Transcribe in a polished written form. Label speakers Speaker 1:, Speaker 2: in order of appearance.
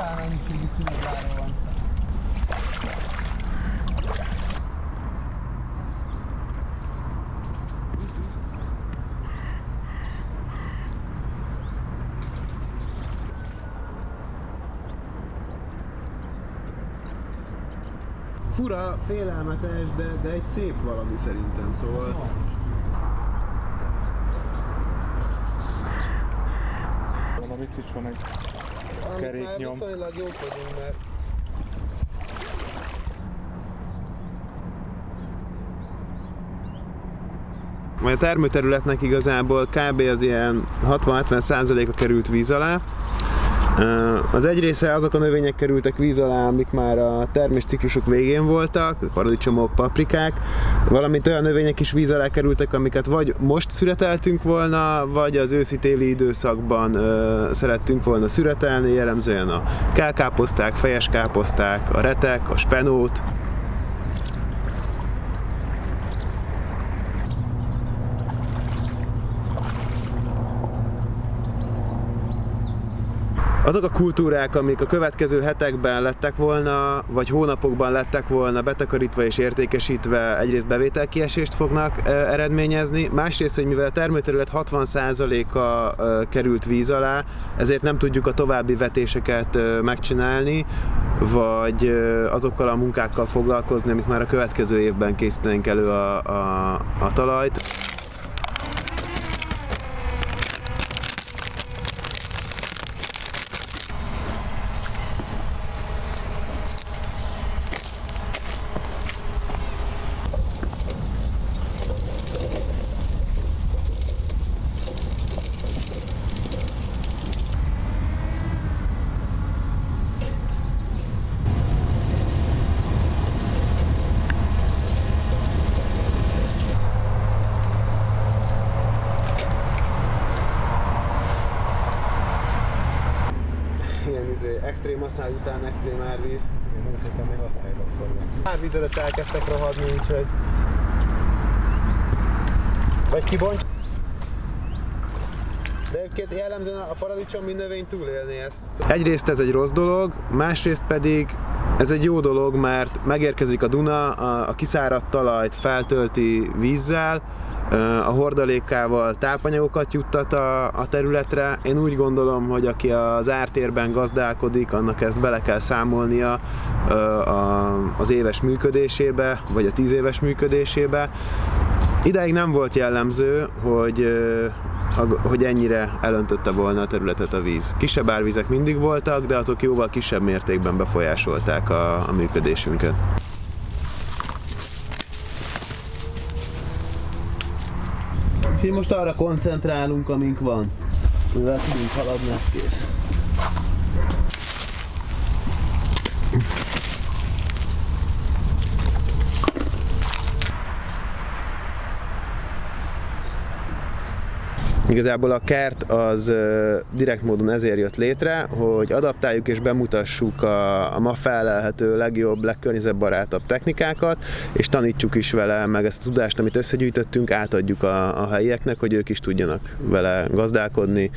Speaker 1: Államségi színeglára van.
Speaker 2: Fura, félelmetes, de egy szép valami szerintem, szóval...
Speaker 3: Mondom, itt is van egy keréknyom.
Speaker 2: Viszonylag jók vagyunk, mert... Majd a termőterületnek igazából kb. Az ilyen 60-70%-a került víz alá. Az egy része azok a növények kerültek víz alá, amik már a termésciklusok végén voltak, paradicsomok, paprikák, valamint olyan növények is víz alá kerültek, amiket vagy most szüreteltünk volna, vagy az őszi-téli időszakban szerettünk volna szüretelni, jellemzően a kálkáposzták, fejeskáposzták, a retek, a spenót. Azok a kultúrák, amik a következő hetekben lettek volna, vagy hónapokban lettek volna betakarítva és értékesítve, egyrészt bevételkiesést fognak eredményezni, másrészt, hogy mivel a termőterület 60%-a került víz alá, ezért nem tudjuk a további vetéseket megcsinálni, vagy azokkal a munkákkal foglalkozni, amik már a következő évben készítenénk elő a talajt. Extrém asszály után extrém árvíz.
Speaker 3: Én úgy hittem, még asszályban fognak.
Speaker 2: Árvíz előtt elkezdtek rohadni, úgyhogy... Vagy kibontj. De egyébként jellemzően a paradicsom mind növény túlélni ezt. Egyrészt ez egy rossz dolog, másrészt pedig ez egy jó dolog, mert megérkezik a Duna, a kiszáradt talajt feltölti vízzel, a hordalékával tápanyagokat juttat a területre. Én úgy gondolom, hogy aki az ártérben gazdálkodik, annak ezt bele kell számolnia az éves működésébe, vagy a 10 éves működésébe. Idáig nem volt jellemző, hogy ennyire elöntötte volna a területet a víz. Kisebb árvizek mindig voltak, de azok jóval kisebb mértékben befolyásolták a működésünket. És most arra koncentrálunk, amink van. Mivel tudunk haladni, ez kész. Igazából a kert az direkt módon ezért jött létre, hogy adaptáljuk és bemutassuk a ma felelhető legjobb, legkörnyezetbarátabb technikákat, és tanítsuk is vele, meg ezt a tudást, amit összegyűjtöttünk, átadjuk a helyieknek, hogy ők is tudjanak vele gazdálkodni.